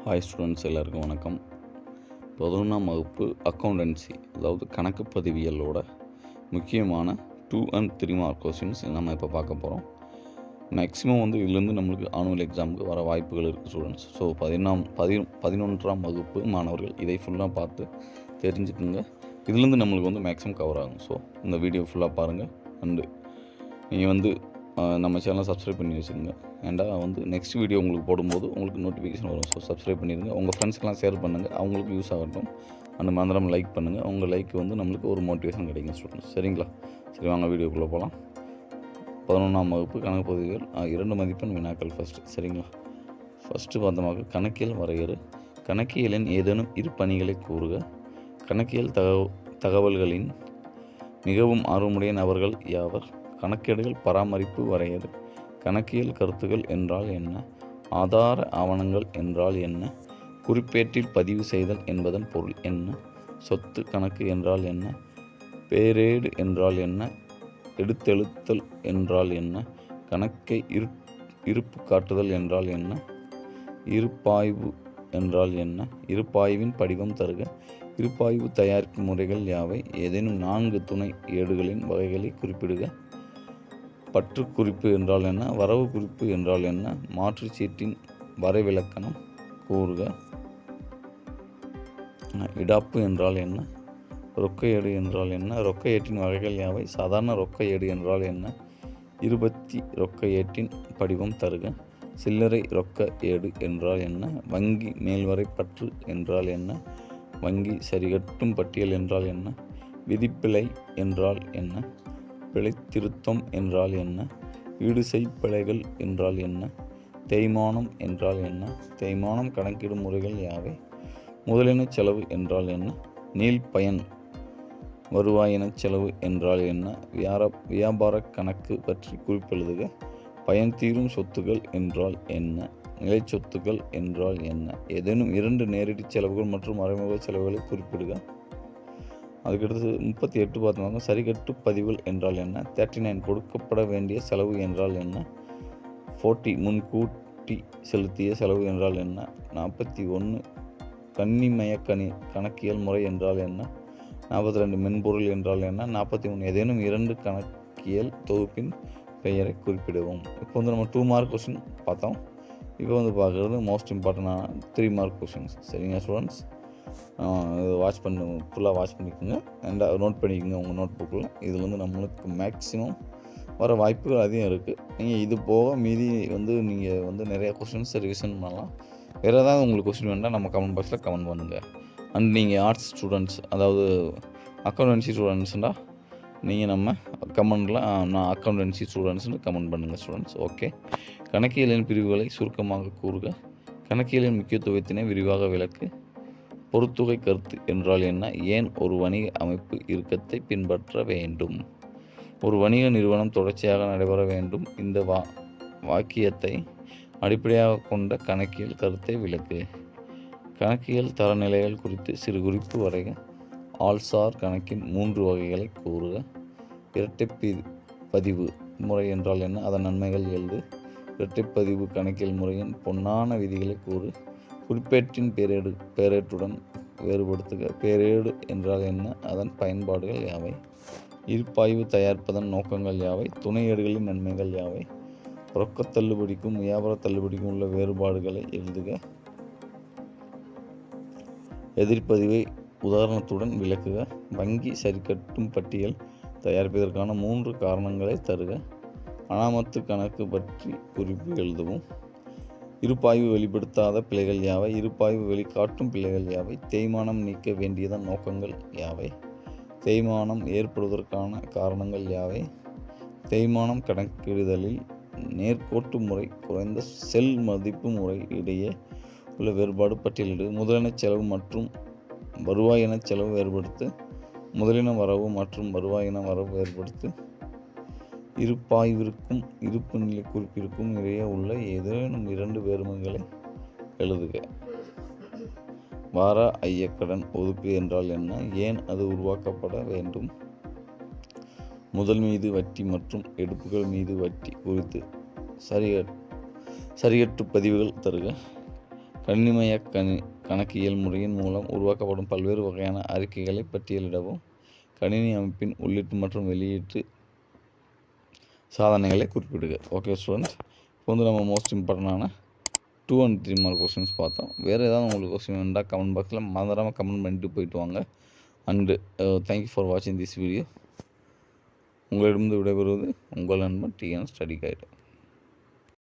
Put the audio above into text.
Hi students, எல்லாருக்கும் வணக்கம். 11ஆம் வகுப்பு அக்கௌண்டன்சி, அதாவது கணக்கு பதிவியலோட முக்கியமான 2 and 3 மார்க் கொஸ்டின்ஸ் நம்ம இப்போ பார்க்க போகிறோம். மேக்ஸிமம் இதுலேருந்து நம்மளுக்கு ஆனுவல் எக்ஸாமுக்கு வர வாய்ப்புகள் இருக்குது ஸ்டூடெண்ட்ஸ். ஸோ 11ஆம் வகுப்பு மாணவர்கள் இதை ஃபுல்லாக பார்த்து தெரிஞ்சுக்குங்க. இதுலேருந்து நம்மளுக்கு மேக்ஸிமம் கவர் ஆகும். ஸோ இந்த வீடியோ ஃபுல்லாக பாருங்கள். அண்டு நீங்கள் நம்ம சேனலை சப்ஸ்கிரைப் பண்ணி வச்சுக்கோங்க. ஏண்டா நெக்ஸ்ட் வீடியோ உங்களுக்கு போடும்போது உங்களுக்கு நோட்டிஃபிகேஷன் வரும். ஸோ சப்ஸ்கிரைப் பண்ணிடுங்க. உங்கள் ஃப்ரெண்ட்ஸ்க்கெலாம் ஷேர் பண்ணுங்கள், அவங்களுக்கு யூஸ் ஆகட்டும். அந்த மந்திரம் லைக் பண்ணுங்கள். உங்கள் லைக் நம்மளுக்கு ஒரு மோட்டிவேஷன் கிடைக்கும் ஸ்டூடெண்ட்ஸ். சரிங்களா? சரி, வாங்க வீடியோக்குள்ளே போகலாம். 11ஆம் வகுப்பு கணக்கு பதிவுகள் 2 மதிப்பெண் வினாக்கள் ஃபஸ்ட்டு. சரிங்களா? ஃபஸ்ட்டு பார்த்தோமாக கணக்கியல் வரையறு. கணக்கியலின் ஏதேனும் இரு பணிகளை கூறுக. கணக்கியல் தகவல்களின் மிகவும் ஆர்வமுடைய நபர்கள் யாவர்? கணக்கேடுகள் பராமரிப்பு வரையறு. கணக்கியல் கருத்துகள் என்றால் என்ன? ஆதார ஆவணங்கள் என்றால் என்ன? குறிப்பேட்டில் பதிவு செய்தல் என்பதன் பொருள் என்ன? சொத்து கணக்கு என்றால் என்ன? பேரேடு என்றால் என்ன? எடுத்தெழுத்தல் என்றால் என்ன? கணக்கை இருப்பு காட்டுதல் என்றால் என்ன? இருப்பாய்வு என்றால் என்ன? இருப்பாய்வின் படிவம் தருக. இருப்பாய்வு தயாரிக்கும் முறைகள் யாவை? ஏதேனும் 4 துணை ஏடுகளின் வகைகளை குறிப்பிடுக. பற்று குறிப்பு என்றால் என்ன? வரவு குறிப்பு என்றால் என்ன? மாற்றுச் சீட்டின் வரைவிலக்கணம் கூறுக. இடாப்பு என்றால் என்ன? ரொக்க ஏடு என்றால் என்ன? ரொக்க ஏட்டின் வகைகள் யாவை? சாதாரண ரொக்க ஏடு என்றால் என்ன? 20 ரொக்க ஏட்டின் படிவம் தருக. சில்லறை ரொக்க ஏடு என்றால் என்ன? வங்கி மேல்வரை பற்று என்றால் என்ன? வங்கி சரிகட்டும் பட்டியல் என்றால் என்ன? விதிப்பிழை என்றால் என்ன? பிழை திருத்தம் என்றால் என்ன? ஈடுசெய் பிழைகள் என்றால் என்ன? தேய்மானம் என்றால் என்ன? தேய்மானம் கணக்கிடும் முறைகள் யாவை? முதலின செலவு என்றால் என்ன? நீள்பயன் வருவாயின செலவு என்றால் என்ன? வியாபார கணக்கு பற்றி குறிப்பெழுதுக. பயன் தீரும் சொத்துக்கள் என்றால் என்ன? நிலை சொத்துக்கள் என்றால் என்ன? ஏதேனும் 2 நேரடி செலவுகள் மற்றும் மறைமுக செலவுகளை குறிப்பிடுக. அதுக்கடுத்து 38 பார்த்தோம்னா சரிகட்டு பதிவுகள் என்றால் என்ன? 39 கொடுக்கப்பட வேண்டிய செலவு என்றால் என்ன? 40 முன்கூட்டி செலுத்திய செலவு என்றால் என்ன? 41 கன்னிமய கணக்கியல் முறை என்றால் என்ன? 42 மென்பொருள் என்றால் என்ன? 43 ஏதேனும் 2 கணக்கியல் தொகுப்பின் பெயரை குறிப்பிடுவோம். இப்போ நம்ம 2 மார்க் கொஸ்டின் பார்த்தோம். இப்போ பார்க்குறது மோஸ்ட் இம்பார்ட்டண்டான 3 மார்க் கொஸ்டின்ஸ். சரிங்க ஸ்டூடெண்ட்ஸ்? ஃபுல்லாக வாட்ச் பண்ணிக்கோங்க. அண்ட் நோட் பண்ணிக்கோங்க உங்கள் நோட் புக்கில். இது நம்மளுக்கு மேக்ஸிமம் வர வாய்ப்புகள் அதிகம் இருக்குது. நீங்கள் இது போக மீதி நீங்கள் நிறைய கொஸ்டின்ஸ் ரிவிஷன் பண்ணலாம். வேறு ஏதாவது உங்களுக்கு கொஸ்டின் வேண்டாம், நம்ம கமெண்ட் பாக்ஸில் கமெண்ட் பண்ணுங்கள். அண்ட் நீங்கள் ஆர்ட்ஸ் ஸ்டூடெண்ட்ஸ், அதாவது அக்கௌண்டன்சி ஸ்டூடெண்ட்ஸ்னால் நீங்கள் நம்ம கமெண்டில் நான் அக்கௌண்டன்சி ஸ்டூடெண்ட்ஸ்னு கமெண்ட் பண்ணுங்கள் ஸ்டூடெண்ட்ஸ். ஓகே. கணக்கியலின் பிரிவுகளை சுருக்கமாக கூறுக. கணக்கியலின் முக்கியத்துவத்தினை விரிவாக விளக்கு. பொறுத்துகை கருத்து என்றால் என்ன? ஏன் ஒரு வணிக அமைப்பு இறுக்கத்தை பின்பற்ற வேண்டும்? ஒரு வணிக நிறுவனம் தொடர்ச்சியாக நடைபெற வேண்டும். இந்த வாக்கியத்தை அடிப்படையாக கொண்ட கணக்கியல் கருத்தை விளக்கு. கணக்கியல் தரநிலைகள் குறித்து சிறு குறிப்பு வரைக. ஆள்சார் கணக்கின் 3 வகைகளை கூறுக. இரட்டை பதிவு முறை என்றால் என்ன? அதன் நன்மைகள் எழுது. இரட்டைப்பதிவு கணக்கியல் முறையின் பொன்னான விதிகளை கூறு. குறிப்பேட்டின் பேரேட்டுடன் வேறுபடுத்துக. பேரேடு என்றால் என்ன? அதன் பயன்பாடுகள் யாவை? இருப்பாய்வு தயாரிப்பதன் நோக்கங்கள் யாவை? துணை ஏடுகளின் நன்மைகள் யாவை? ரொக்க தள்ளுபடிக்கும் வியாபார தள்ளுபடிக்கும் உள்ள வேறுபாடுகளை எழுதுக. எதிர்ப்பதிவை உதாரணத்துடன் விளக்குக. வங்கி சரிகட்டும் பட்டியல் தயாரிப்பதற்கான 3 காரணங்களை தருக. அனாமத்து கணக்கு பற்றி குறிப்பு எழுதவும். இருப்பாய்வு வெளிப்படுத்தாத பிழைகள் யாவை? இருப்பாய்வு வெளிக்காட்டும் பிழைகள் யாவை? தேய்மானம் நீக்க வேண்டியதன் நோக்கங்கள் யாவை? தேய்மானம் ஏற்படுவதற்கான காரணங்கள் யாவை? தேய்மானம் கணக்கிடுதலில் நேர்கோட்டு முறை குறைந்த செல் மதிப்பு முறை இடையே உள்ள வேறுபாடு பட்டியலிடு. முதலின செலவு மற்றும் வருவாயின செலவு வேறுபடுத்து. முதலின வரவு மற்றும் வருவாயின வரவு வேறுபடுத்து. இருப்பாய்விற்கும் இருப்பு நிலை குறிப்பிற்கும் இடையே உள்ள ஏதேனும் 2 வேறுமைகளை எழுதுக. வார ஐயக்கடன் ஒதுக்கு என்றால் என்ன? ஏன் அது உருவாக்கப்பட வேண்டும்? முதல் மீது வட்டி மற்றும் எடுப்புகள் மீது வட்டி குறித்து சரியட்டு பதிவுகள் தருக. கணினிமய கணக்கியல் முறையின் மூலம் உருவாக்கப்படும் பல்வேறு வகையான அறிக்கைகளை பட்டியலிடவும். கணினி அமைப்பின் உள்ளீட்டு மற்றும் வெளியீட்டு சாதனைகளை குறிப்பிடுக. ஓகே ஸ்டூடெண்ட்ஸ், இப்போ நம்ம மோஸ்ட் இம்பார்ட்டண்டான 2 and 3 மார்க் கொஸ்டின்ஸ் பார்த்தோம். வேறு ஏதாவது உங்களுக்கு கொஸ்டின் வேண்டாம் கமெண்ட் பாக்ஸில் மறந்துடாமல் கமெண்ட் பண்ணிட்டு போயிட்டு வாங்க. அண்டு தேங்க்யூ ஃபார் வாட்சிங் திஸ் வீடியோ. உங்களிடமிருந்து விடைபெறுவது உங்கள் நண்பன் TN ஸ்டடி கைடு.